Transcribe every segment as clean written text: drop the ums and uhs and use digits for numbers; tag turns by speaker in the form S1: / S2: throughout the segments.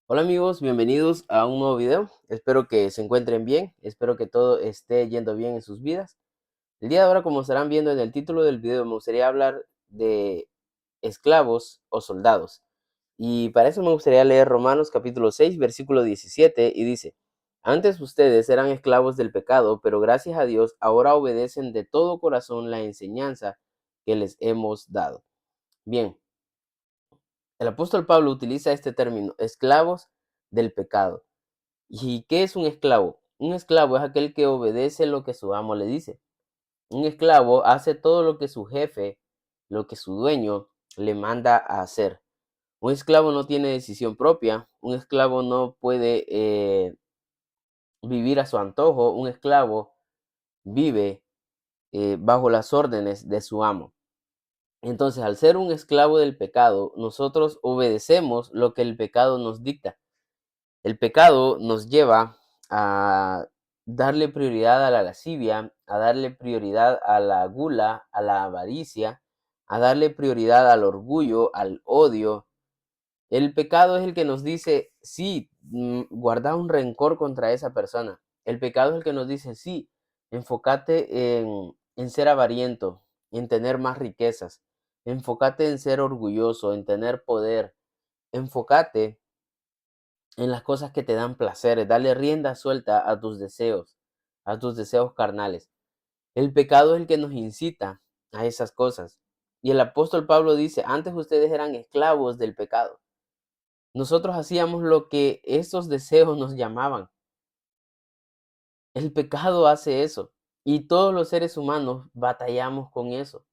S1: Hola amigos, bienvenidos a un nuevo video. Espero que se encuentren bien, espero que todo esté yendo bien en sus vidas. El día de ahora, como estarán viendo en el título del video, me gustaría hablar de esclavos o soldados. Y para eso me gustaría leer Romanos capítulo 6, versículo 17, y dice: Antes ustedes eran esclavos del pecado, pero gracias a Dios ahora obedecen de todo corazón la enseñanza que les hemos dado. Bien, el apóstol Pablo utiliza este término, esclavos del pecado. ¿Y qué es un esclavo? Un esclavo es aquel que obedece lo que su amo le dice. Un esclavo hace todo lo que su jefe, lo que su dueño le manda a hacer. Un esclavo no tiene decisión propia. Un esclavo no puede vivir a su antojo. Un esclavo vive bajo las órdenes de su amo. Entonces, al ser un esclavo del pecado, nosotros obedecemos lo que el pecado nos dicta. El pecado nos lleva a darle prioridad a la lascivia, a darle prioridad a la gula, a la avaricia, a darle prioridad al orgullo, al odio. El pecado es el que nos dice, sí, guarda un rencor contra esa persona. El pecado es el que nos dice, sí, enfócate en ser avariento, en tener más riquezas. Enfócate en ser orgulloso, en tener poder. Enfócate en las cosas que te dan placer, dale rienda suelta a tus deseos carnales. El pecado es el que nos incita a esas cosas. Y el apóstol Pablo dice, antes ustedes eran esclavos del pecado. Nosotros hacíamos lo que esos deseos nos llamaban. El pecado hace eso. Y todos los seres humanos batallamos con eso.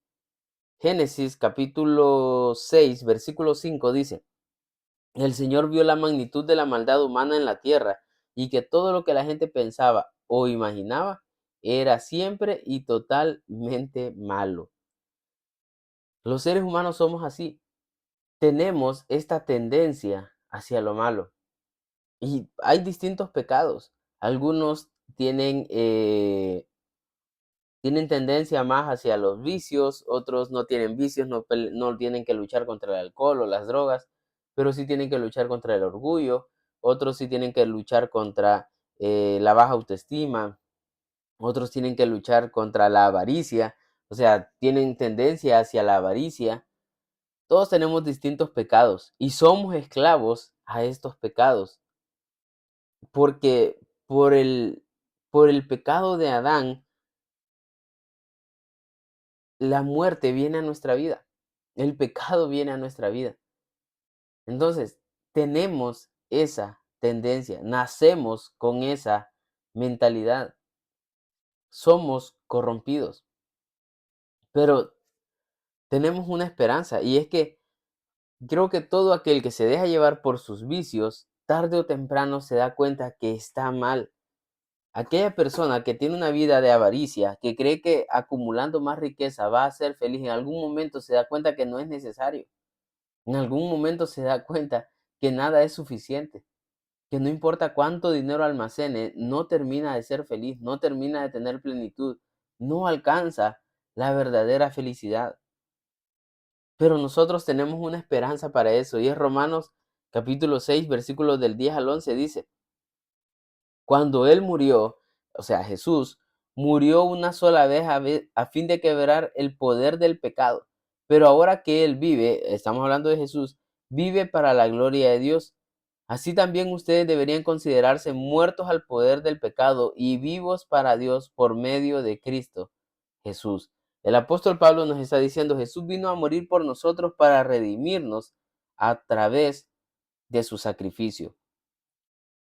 S1: Génesis capítulo 6, versículo 5 dice: El Señor vio la magnitud de la maldad humana en la tierra y que todo lo que la gente pensaba o imaginaba era siempre y totalmente malo. Los seres humanos somos así. Tenemos esta tendencia hacia lo malo. Y hay distintos pecados. Algunos tienen tendencia más hacia los vicios, otros no tienen vicios, no tienen que luchar contra el alcohol o las drogas, pero sí tienen que luchar contra el orgullo, otros sí tienen que luchar contra la baja autoestima, otros tienen que luchar contra la avaricia, o sea, tienen tendencia hacia la avaricia. Todos tenemos distintos pecados y somos esclavos a estos pecados, porque por el pecado de Adán, la muerte viene a nuestra vida, el pecado viene a nuestra vida. Entonces, tenemos esa tendencia, nacemos con esa mentalidad, somos corrompidos, pero tenemos una esperanza y es que creo que todo aquel que se deja llevar por sus vicios, tarde o temprano se da cuenta que está mal. Aquella persona que tiene una vida de avaricia, que cree que acumulando más riqueza va a ser feliz, en algún momento se da cuenta que no es necesario. En algún momento se da cuenta que nada es suficiente, que no importa cuánto dinero almacene, no termina de ser feliz, no termina de tener plenitud, no alcanza la verdadera felicidad. Pero nosotros tenemos una esperanza para eso, y es Romanos capítulo 6, versículos del 10 al 11 dice: Cuando Él murió, o sea, Jesús, murió una sola vez a fin de quebrar el poder del pecado. Pero ahora que Él vive, estamos hablando de Jesús, vive para la gloria de Dios. Así también ustedes deberían considerarse muertos al poder del pecado y vivos para Dios por medio de Cristo Jesús. El apóstol Pablo nos está diciendo, Jesús vino a morir por nosotros para redimirnos a través de su sacrificio.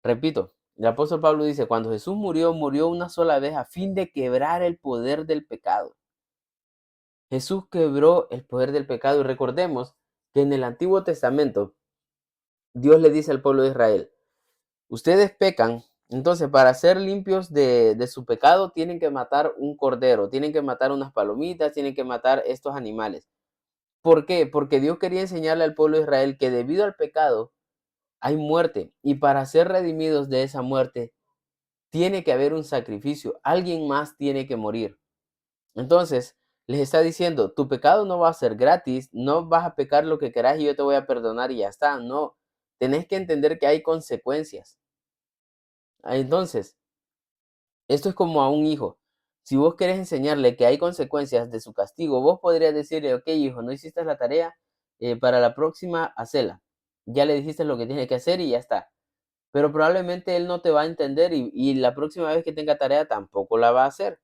S1: Repito, el apóstol Pablo dice, cuando Jesús murió, murió una sola vez a fin de quebrar el poder del pecado. Jesús quebró el poder del pecado y recordemos que en el Antiguo Testamento Dios le dice al pueblo de Israel, ustedes pecan, entonces para ser limpios de su pecado tienen que matar un cordero, tienen que matar unas palomitas, tienen que matar estos animales. ¿Por qué? Porque Dios quería enseñarle al pueblo de Israel que debido al pecado hay muerte y para ser redimidos de esa muerte tiene que haber un sacrificio, alguien más tiene que morir. Entonces, les está diciendo, tu pecado no va a ser gratis, no vas a pecar lo que querás y yo te voy a perdonar y ya está. No, tenés que entender que hay consecuencias. Entonces, esto es como a un hijo. Si vos querés enseñarle que hay consecuencias de su castigo, vos podrías decirle, ok, hijo, no hiciste la tarea, para la próxima, hacela. Ya le dijiste lo que tiene que hacer y ya está. Pero probablemente él no te va a entender y la próxima vez que tenga tarea tampoco la va a hacer.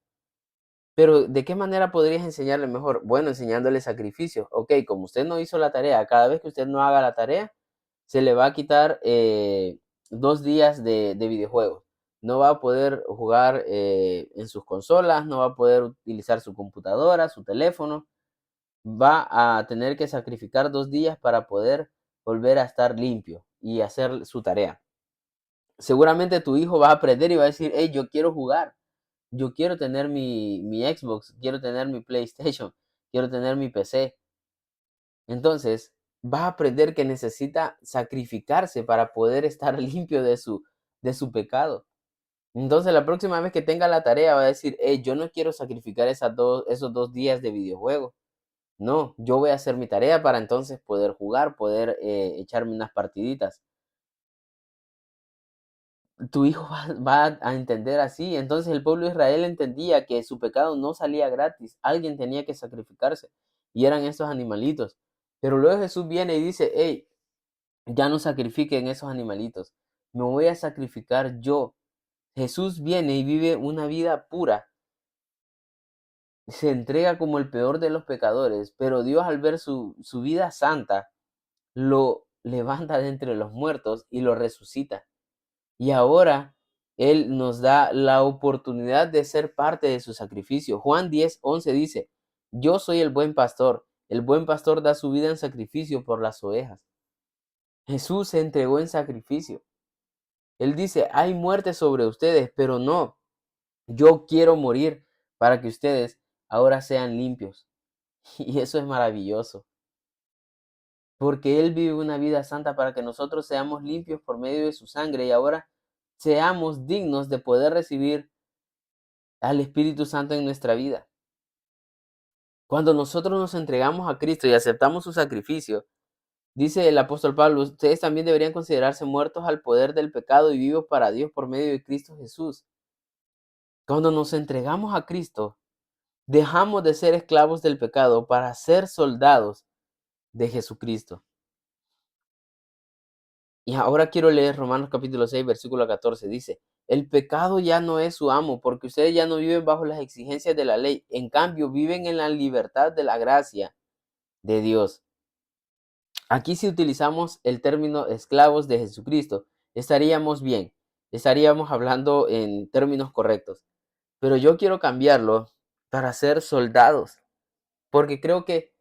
S1: Pero ¿de qué manera podrías enseñarle mejor? Bueno, enseñándole sacrificio. Ok, como usted no hizo la tarea, cada vez que usted no haga la tarea, se le va a quitar 2 días de videojuegos. No va a poder jugar en sus consolas, no va a poder utilizar su computadora, su teléfono. Va a tener que sacrificar 2 días para poder volver a estar limpio y hacer su tarea. Seguramente tu hijo va a aprender y va a decir, hey, yo quiero jugar, yo quiero tener mi Xbox, quiero tener mi PlayStation, quiero tener mi PC. Entonces, va a aprender que necesita sacrificarse para poder estar limpio de su pecado. Entonces, la próxima vez que tenga la tarea va a decir, hey, yo no quiero sacrificar esos 2 días de videojuego. No, yo voy a hacer mi tarea para entonces poder jugar, poder echarme unas partiditas. Tu hijo va a entender así. Entonces el pueblo de Israel entendía que su pecado no salía gratis. Alguien tenía que sacrificarse. Y eran esos animalitos. Pero luego Jesús viene y dice, hey, ya no sacrifiquen esos animalitos. Me voy a sacrificar yo. Jesús viene y vive una vida pura. Se entrega como el peor de los pecadores. Pero Dios, al ver su vida santa, lo levanta de entre los muertos y lo resucita. Y ahora Él nos da la oportunidad de ser parte de su sacrificio. Juan 10:11 dice, yo soy el buen pastor da su vida en sacrificio por las ovejas. Jesús se entregó en sacrificio. Él dice, hay muerte sobre ustedes, pero no, yo quiero morir para que ustedes ahora sean limpios. Y eso es maravilloso, porque Él vive una vida santa para que nosotros seamos limpios por medio de su sangre y ahora seamos dignos de poder recibir al Espíritu Santo en nuestra vida. Cuando nosotros nos entregamos a Cristo y aceptamos su sacrificio, dice el apóstol Pablo, ustedes también deberían considerarse muertos al poder del pecado y vivos para Dios por medio de Cristo Jesús. Cuando nos entregamos a Cristo, dejamos de ser esclavos del pecado para ser soldados de Jesucristo. Y ahora quiero leer Romanos capítulo 6, versículo 14. Dice, el pecado ya no es su amo, porque ustedes ya no viven bajo las exigencias de la ley. En cambio, viven en la libertad de la gracia de Dios. Aquí si utilizamos el término esclavos de Jesucristo, estaríamos bien, estaríamos hablando en términos correctos. Pero yo quiero cambiarlo para ser soldados, porque creo que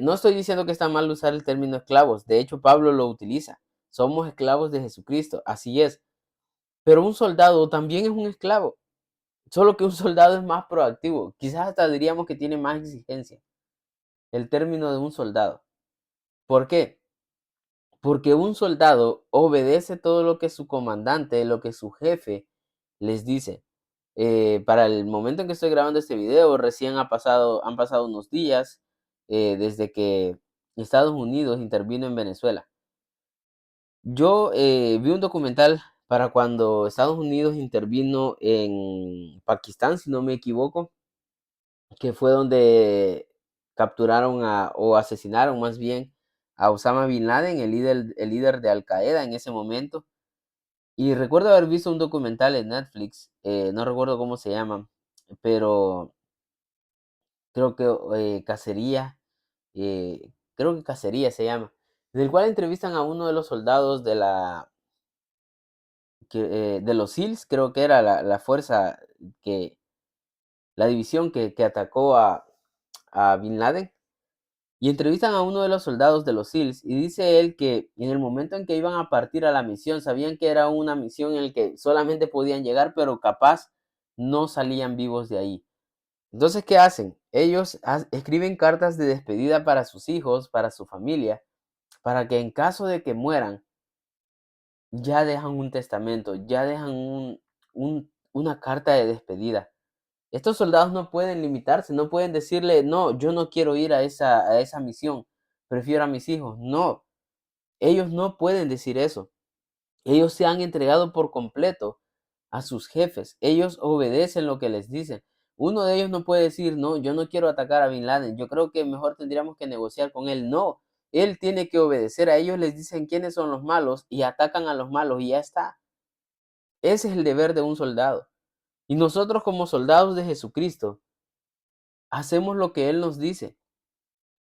S1: no estoy diciendo que está mal usar el término esclavos, de hecho Pablo lo utiliza. Somos esclavos de Jesucristo, así es. Pero un soldado también es un esclavo, solo que un soldado es más proactivo. Quizás hasta diríamos que tiene más exigencia. El término de un soldado. ¿Por qué? Porque un soldado obedece todo lo que su comandante, lo que su jefe les dice. Para el momento en que estoy grabando este video, recién han pasado unos días desde que Estados Unidos intervino en Venezuela. Yo vi un documental para cuando Estados Unidos intervino en Pakistán, si no me equivoco, que fue donde capturaron o asesinaron más bien a Osama Bin Laden, el líder de Al Qaeda en ese momento. Y recuerdo haber visto un documental en Netflix, no recuerdo cómo se llama, pero creo que Cacería, creo que Cacería se llama, del cual entrevistan a uno de los soldados de los SEALs, creo que era la fuerza, la división que atacó a Bin Laden. Y entrevistan a uno de los soldados de los SEALs y dice él que en el momento en que iban a partir a la misión, sabían que era una misión en la que solamente podían llegar, pero capaz no salían vivos de ahí. Entonces, ¿qué hacen? Ellos escriben cartas de despedida para sus hijos, para su familia, para que en caso de que mueran, ya dejan un testamento, ya dejan una carta de despedida. Estos soldados no pueden limitarse, no pueden decirle, no, yo no quiero ir a esa misión, prefiero a mis hijos. No, Ellos no pueden decir eso. Ellos se han entregado por completo a sus jefes. Ellos obedecen lo que les dicen. Uno de ellos no puede decir, no, yo no quiero atacar a Bin Laden. Yo creo que mejor tendríamos que negociar con él. No, él tiene que obedecer. A ellos les dicen quiénes son los malos y atacan a los malos y ya está. Ese es el deber de un soldado. Y nosotros como soldados de Jesucristo hacemos lo que Él nos dice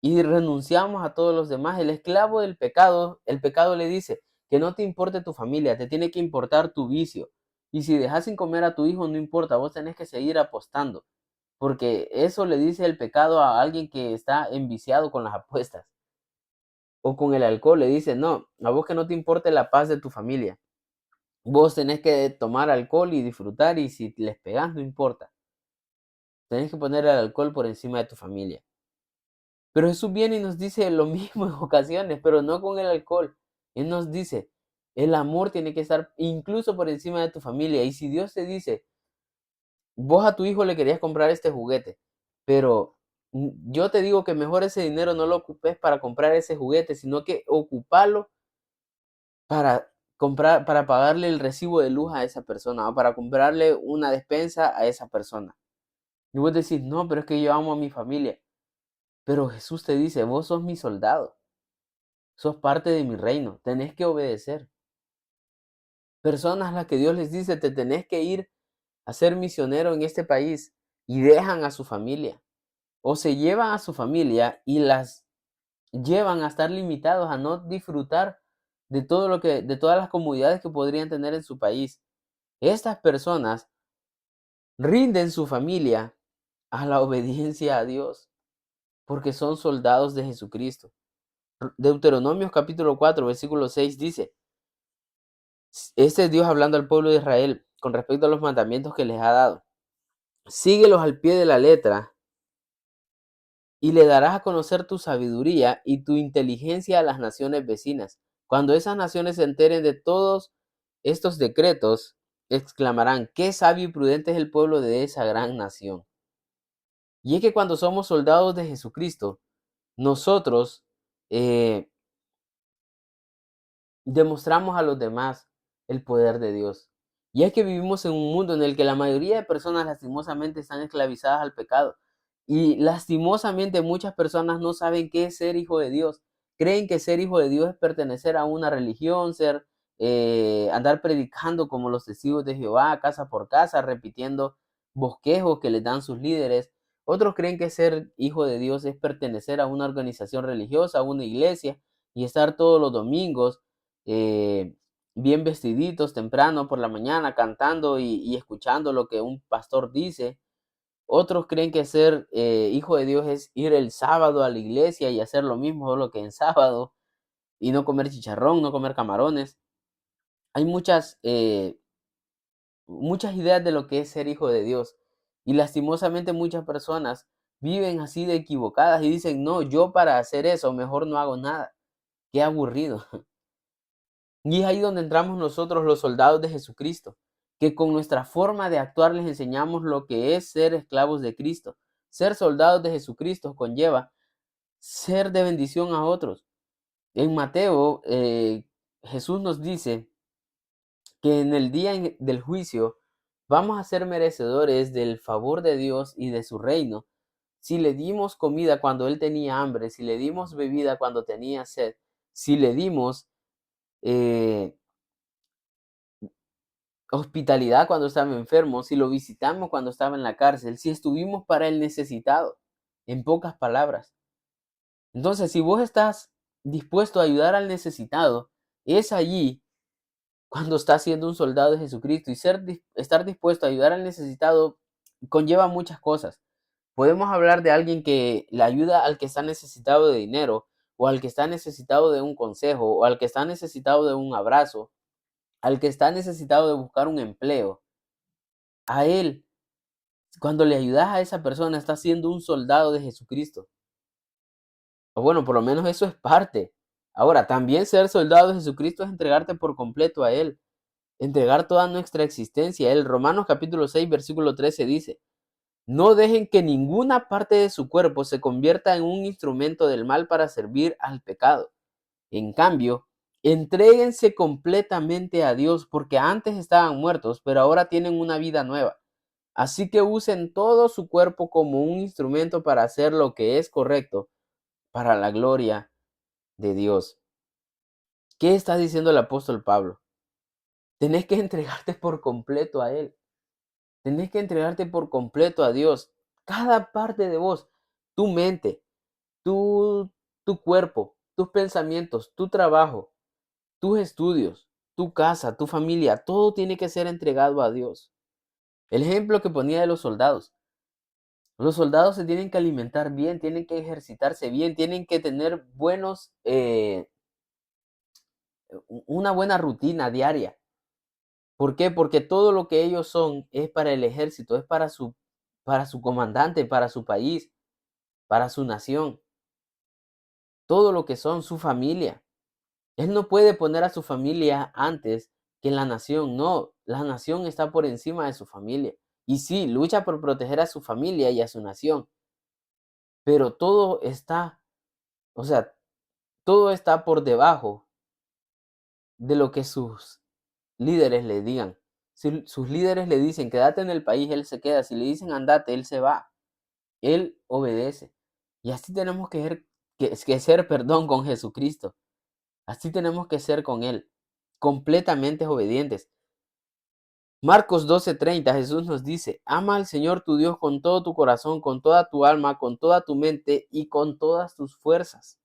S1: y renunciamos a todos los demás. El esclavo del pecado, el pecado le dice que no te importe tu familia, te tiene que importar tu vicio. Y si dejas sin comer a tu hijo, no importa, vos tenés que seguir apostando. Porque eso le dice el pecado a alguien que está enviciado con las apuestas o con el alcohol. Le dice, no, a vos que no te importe la paz de tu familia. Vos tenés que tomar alcohol y disfrutar y si les pegás, no importa. Tenés que poner el alcohol por encima de tu familia. Pero Jesús viene y nos dice lo mismo en ocasiones, pero no con el alcohol. Él nos dice, el amor tiene que estar incluso por encima de tu familia. Y si Dios te dice, vos a tu hijo le querías comprar este juguete, pero yo te digo que mejor ese dinero no lo ocupes para comprar ese juguete, sino que ocupalo para comprar, para pagarle el recibo de luz a esa persona o para comprarle una despensa a esa persona. Y vos decís, no, pero es que yo amo a mi familia. Pero Jesús te dice, vos sos mi soldado, sos parte de mi reino, tenés que obedecer. Personas a las que Dios les dice, te tenés que ir a ser misionero en este país y dejan a su familia. O se llevan a su familia y las llevan a estar limitados, a no disfrutar de todo lo que, de todas las comodidades que podrían tener en su país. Estas personas rinden su familia a la obediencia a Dios, porque son soldados de Jesucristo. Deuteronomios capítulo 4, versículo 6 dice, este es Dios hablando al pueblo de Israel con respecto a los mandamientos que les ha dado. Síguelos al pie de la letra y le darás a conocer tu sabiduría y tu inteligencia a las naciones vecinas. Cuando esas naciones se enteren de todos estos decretos, exclamarán, qué sabio y prudente es el pueblo de esa gran nación. Y es que cuando somos soldados de Jesucristo, nosotros demostramos a los demás el poder de Dios. Y es que vivimos en un mundo en el que la mayoría de personas lastimosamente están esclavizadas al pecado. Y lastimosamente muchas personas no saben qué es ser hijo de Dios. Creen que ser hijo de Dios es pertenecer a una religión, andar predicando como los testigos de Jehová, casa por casa, repitiendo bosquejos que les dan sus líderes. Otros creen que ser hijo de Dios es pertenecer a una organización religiosa, a una iglesia y estar todos los domingos eh, bien vestiditos temprano por la mañana, cantando y escuchando lo que un pastor dice. Otros creen que ser hijo de Dios es ir el sábado a la iglesia y hacer lo mismo solo que en sábado y no comer chicharrón, no comer camarones. Hay muchas ideas de lo que es ser hijo de Dios y lastimosamente muchas personas viven así de equivocadas y dicen, no, yo para hacer eso mejor no hago nada. Qué aburrido. Y es ahí donde entramos nosotros los soldados de Jesucristo, que con nuestra forma de actuar les enseñamos lo que es ser esclavos de Cristo. Ser soldados de Jesucristo conlleva ser de bendición a otros. En Mateo, Jesús nos dice que en el día del juicio vamos a ser merecedores del favor de Dios y de su reino. Si le dimos comida cuando él tenía hambre, si le dimos bebida cuando tenía sed, si le dimos eh, hospitalidad cuando estaba enfermo, si lo visitamos cuando estaba en la cárcel, si estuvimos para el necesitado, en pocas palabras. Entonces, si vos estás dispuesto a ayudar al necesitado, es allí cuando estás siendo un soldado de Jesucristo y estar dispuesto a ayudar al necesitado conlleva muchas cosas. Podemos hablar de alguien que le ayuda al que está necesitado de dinero, o al que está necesitado de un consejo, o al que está necesitado de un abrazo, al que está necesitado de buscar un empleo. A él, cuando le ayudas a esa persona, estás siendo un soldado de Jesucristo. O bueno, por lo menos eso es parte. Ahora, también ser soldado de Jesucristo es entregarte por completo a Él, entregar toda nuestra existencia a Él. Romanos capítulo 6, versículo 13 dice, no dejen que ninguna parte de su cuerpo se convierta en un instrumento del mal para servir al pecado. En cambio, Entréguense completamente a Dios, porque antes estaban muertos, pero ahora tienen una vida nueva. Así que usen todo su cuerpo como un instrumento para hacer lo que es correcto para la gloria de Dios. ¿Qué está diciendo el apóstol Pablo? Tenés que entregarte por completo a Él. Tenés que entregarte por completo a Dios. Cada parte de vos, tu mente, tu, tu cuerpo, tus pensamientos, tu trabajo, tus estudios, tu casa, tu familia, todo tiene que ser entregado a Dios. El ejemplo que ponía de los soldados. Los soldados se tienen que alimentar bien, tienen que ejercitarse bien, tienen que tener una buena rutina diaria. ¿Por qué? Porque todo lo que ellos son es para el ejército, es para su comandante, para su país, para su nación. Todo lo que son su familia. Él no puede poner a su familia antes que la nación. No, la nación está por encima de su familia. Y sí, lucha por proteger a su familia y a su nación. Pero todo está, o sea, todo está por debajo de lo que sus líderes le digan. Si sus líderes le dicen quédate en el país, él se queda. Si le dicen andate, él se va. Él obedece. Y así tenemos que ser, perdón, con Jesucristo. Así tenemos que ser con Él, completamente obedientes. Marcos 12:30, Jesús nos dice, ama al Señor tu Dios con todo tu corazón, con toda tu alma, con toda tu mente y con todas tus fuerzas.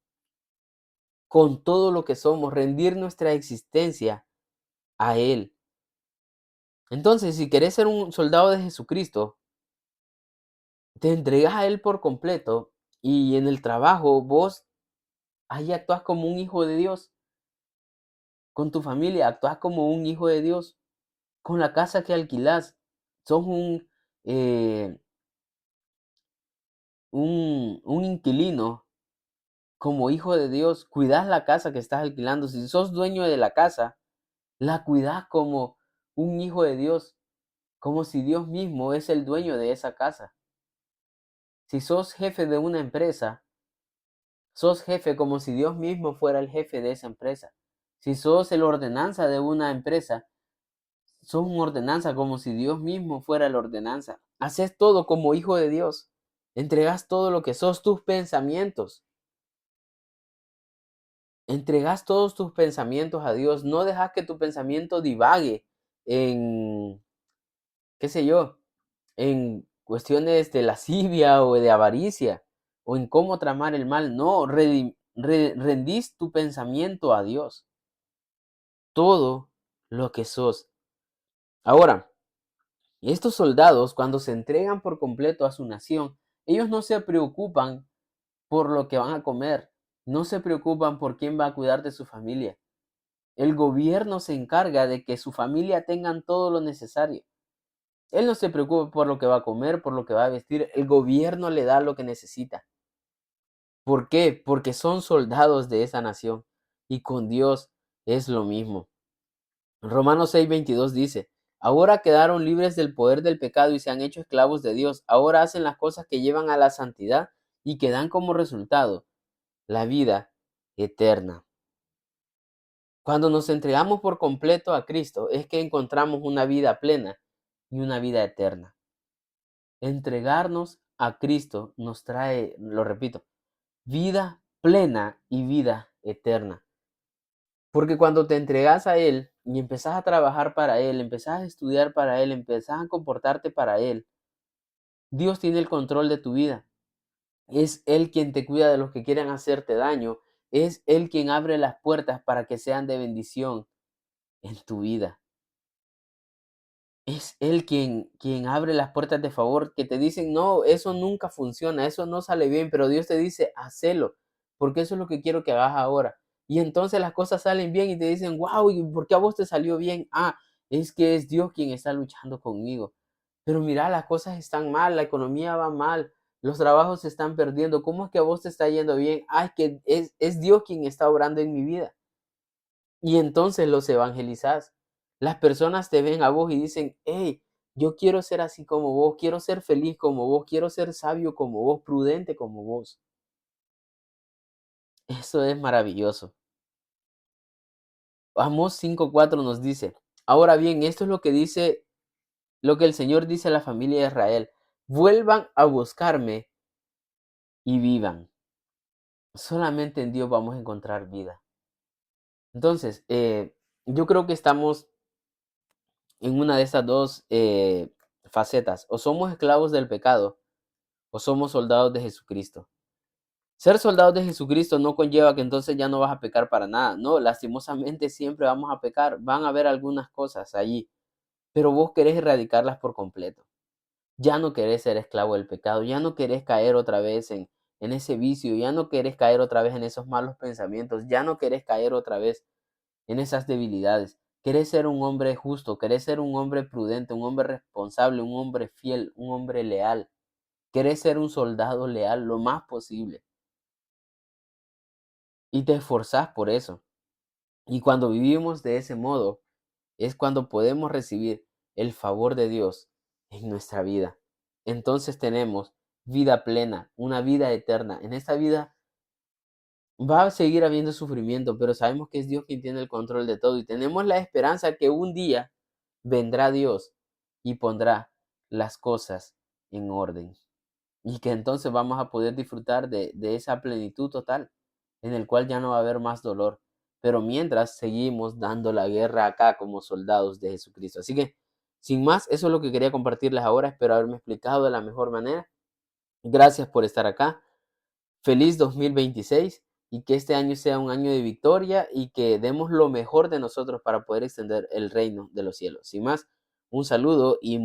S1: Con todo lo que somos, rendir nuestra existencia a Él. Entonces, si querés ser un soldado de Jesucristo, te entregas a Él por completo y en el trabajo vos ahí actúas como un hijo de Dios. Con tu familia actúas como un hijo de Dios. Con la casa que alquilás, sos eh, un inquilino como hijo de Dios. Cuidás la casa que estás alquilando. Si sos dueño de la casa, la cuidás como un hijo de Dios, como si Dios mismo es el dueño de esa casa. Si sos jefe de una empresa, sos jefe como si Dios mismo fuera el jefe de esa empresa. Si sos el ordenanza de una empresa, sos un ordenanza como si Dios mismo fuera la ordenanza. Haces todo como hijo de Dios. Entregas todo lo que sos, tus pensamientos. Entregas todos tus pensamientos a Dios. No dejas que tu pensamiento divague en, qué sé yo, en cuestiones de lascivia o de avaricia o en cómo tramar el mal. No, rendís tu pensamiento a Dios. Todo lo que sos. Ahora, estos soldados, cuando se entregan por completo a su nación, ellos no se preocupan por lo que van a comer, no se preocupan por quién va a cuidar de su familia. El gobierno se encarga de que su familia tengan todo lo necesario. Él no se preocupa por lo que va a comer, por lo que va a vestir. El gobierno le da lo que necesita. ¿Por qué? Porque son soldados de esa nación. Y con Dios es lo mismo. Romanos 6:22 dice, ahora quedaron libres del poder del pecado y se han hecho esclavos de Dios. Ahora hacen las cosas que llevan a la santidad y que dan como resultado la vida eterna. Cuando nos entregamos por completo a Cristo es que encontramos una vida plena y una vida eterna. Entregarnos a Cristo nos trae, lo repito, vida plena y vida eterna. Porque cuando te entregas a Él y empezás a trabajar para Él, empezás a estudiar para Él, empezás a comportarte para Él, Dios tiene el control de tu vida. Es Él quien te cuida de los que quieran hacerte daño. Es Él quien abre las puertas para que sean de bendición en tu vida. Es Él quien abre las puertas de favor, que te dicen, no, eso nunca funciona, eso no sale bien, pero Dios te dice, hacelo, porque eso es lo que quiero que hagas ahora. Y entonces las cosas salen bien y te dicen, wow, ¿y por qué a vos te salió bien? Ah, es que es Dios quien está luchando conmigo. Pero mira, las cosas están mal, la economía va mal, los trabajos se están perdiendo. ¿Cómo es que a vos te está yendo bien? Ah, es que es Dios quien está obrando en mi vida. Y entonces los evangelizás. Las personas te ven a vos y dicen, hey, yo quiero ser así como vos, quiero ser feliz como vos, quiero ser sabio como vos, prudente como vos. Eso es maravilloso. Amós 5:4 nos dice: ahora bien, esto es lo que dice, lo que el Señor dice a la familia de Israel: vuelvan a buscarme y vivan. Solamente en Dios vamos a encontrar vida. Entonces, yo creo que estamos en una de estas dos facetas. O somos esclavos del pecado o somos soldados de Jesucristo. Ser soldados de Jesucristo no conlleva que entonces ya no vas a pecar para nada. No, lastimosamente siempre vamos a pecar. Van a haber algunas cosas allí, pero vos querés erradicarlas por completo. Ya no querés ser esclavo del pecado, ya no querés caer otra vez en ese vicio, ya no querés caer otra vez en esos malos pensamientos, ya no querés caer otra vez en esas debilidades. Querés ser un hombre justo, querés ser un hombre prudente, un hombre responsable, un hombre fiel, un hombre leal. Querés ser un soldado leal lo más posible. Y te esforzás por eso. Y cuando vivimos de ese modo, es cuando podemos recibir el favor de Dios en nuestra vida. Entonces tenemos vida plena, una vida eterna. En esta vida va a seguir habiendo sufrimiento, pero sabemos que es Dios quien tiene el control de todo y tenemos la esperanza que un día vendrá Dios y pondrá las cosas en orden. Y que entonces vamos a poder disfrutar de esa plenitud total, en el cual ya no va a haber más dolor. Pero mientras seguimos dando la guerra acá como soldados de Jesucristo. Así que, sin más, eso es lo que quería compartirles ahora. Espero haberme explicado de la mejor manera. Gracias por estar acá. Feliz 2026 y que este año sea un año de victoria y que demos lo mejor de nosotros para poder extender el reino de los cielos. Sin más, un saludo y